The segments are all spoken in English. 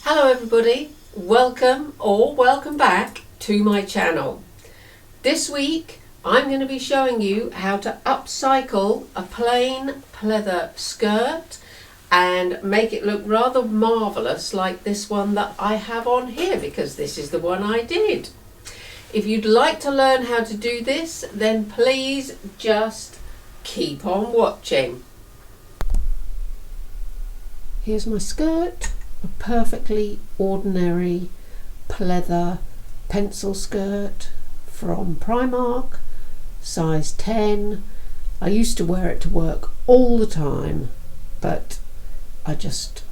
Hello everybody, welcome back to my channel. This week I'm going to be showing you how to upcycle a plain pleather skirt and make it look rather marvellous like this one that I have on here, because this is the one I did. If you'd like to learn how to do this, then please just keep on watching. Here's my skirt. A perfectly ordinary pleather pencil skirt from Primark, size 10. I used to wear it to work all the time, but I just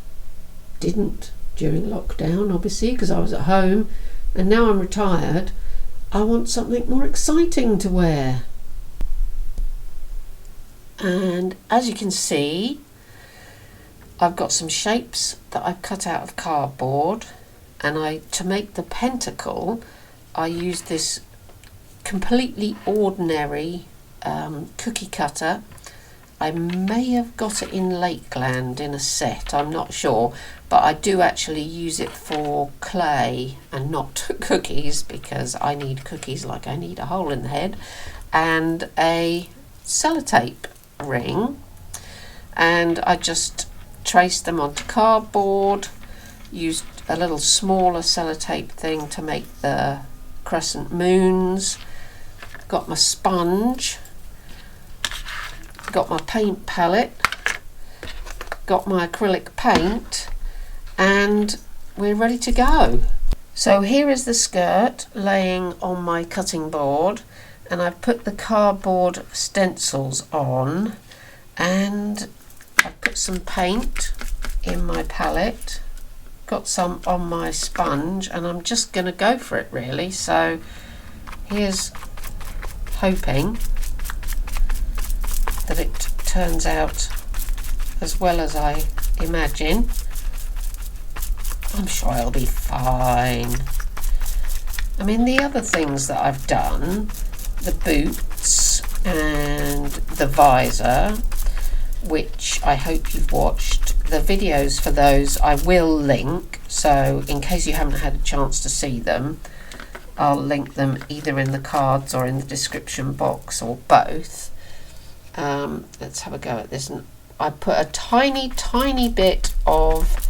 didn't during lockdown, obviously, because I was at home, and now I'm retired. I want something more exciting to wear. And as you can see, I've got some shapes that I've cut out of cardboard, and to make the pentacle I used this completely ordinary cookie cutter. I may have got it in Lakeland in a set, I'm not sure, but I do actually use it for clay and not cookies, because I need cookies like I need a hole in the head, and a sellotape ring, and I just traced them onto cardboard, used a little smaller sellotape thing to make the crescent moons, got my sponge, got my paint palette, got my acrylic paint, and we're ready to go. So here is the skirt laying on my cutting board, and I've put the cardboard stencils on, and I've put some paint in my palette, got some on my sponge, and I'm just going to go for it really. So here's hoping that it turns out as well as I imagine. I'm sure it'll be fine. I mean, the other things that I've done, the boots and the visor, which I hope you've watched. The videos for those I will link, so in case you haven't had a chance to see them, I'll link them either in the cards or in the description box, or both. Let's have a go at this. I put a tiny bit of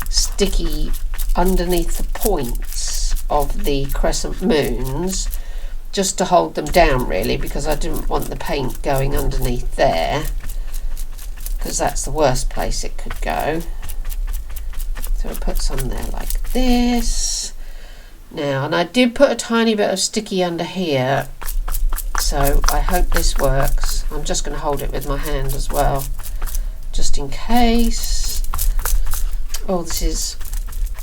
sticky underneath the points of the crescent moons, just to hold them down really, because I didn't want the paint going underneath there, because that's the worst place it could go. So I put some there like this. Now, and I did put a tiny bit of sticky under here, so I hope this works. I'm just going to hold it with my hand as well, just in case. Oh,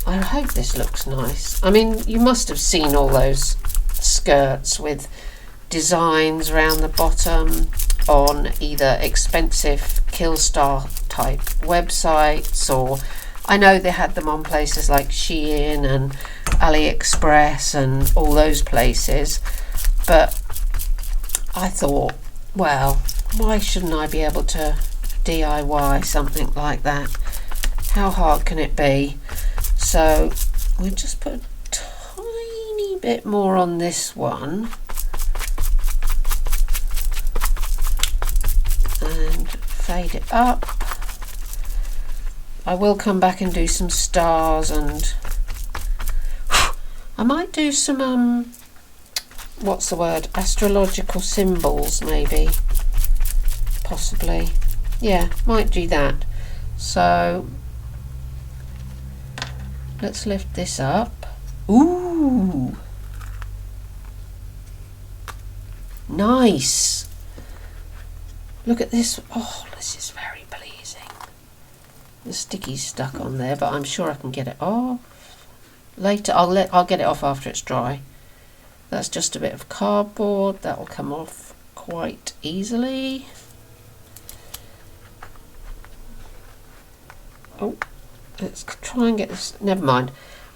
I hope this looks nice. I mean, you must have seen all those skirts with designs around the bottom on either expensive Killstar type websites, or I know they had them on places like Shein and AliExpress and all those places, but I thought, well, why shouldn't I be able to DIY something like that? How hard can it be? So we just put a tiny bit more on this one, and fade it up. I will come back and do some stars, and I might do some what's the word, astrological symbols maybe, possibly. Yeah, might do that. So let's lift this up. Ooh, nice. Look at this. Oh, this is very pleasing. The sticky's stuck on there, but I'm sure I can get it off later. I'll get it off after it's dry. That's just a bit of cardboard. That will come off quite easily. Oh, let's try and get this. Never mind.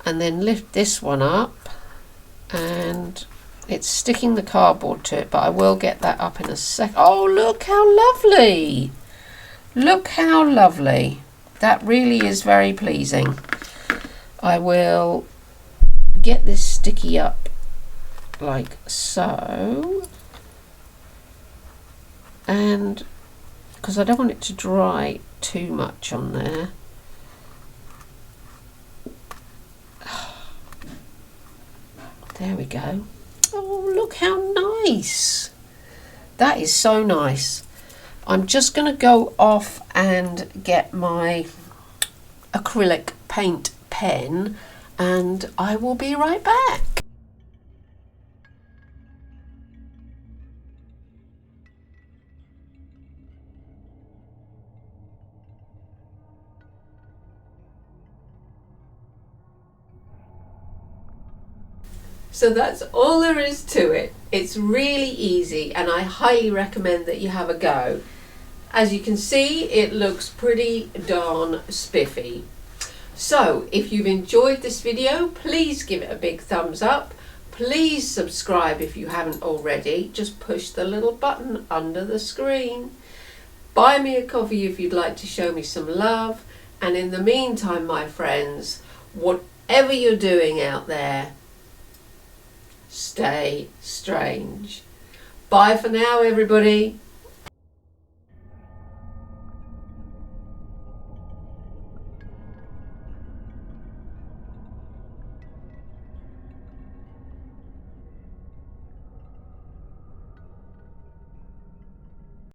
And then lift this one up, and it's sticking the cardboard to it, but I will get that up in a sec. Oh, look how lovely! Look how lovely. That really is very pleasing. I will get this sticky up like so, and because I don't want it to dry too much on there. There we go. Oh, look how nice. That is so nice. I'm just going to go off and get my acrylic paint pen, and I will be right back. So that's all there is to it. It's really easy, and I highly recommend that you have a go. As you can see, it looks pretty darn spiffy. So if you've enjoyed this video, please give it a big thumbs up. Please subscribe if you haven't already. Just push the little button under the screen. Buy me a coffee if you'd like to show me some love. And in the meantime, my friends, whatever you're doing out there, stay strange. Bye for now, everybody.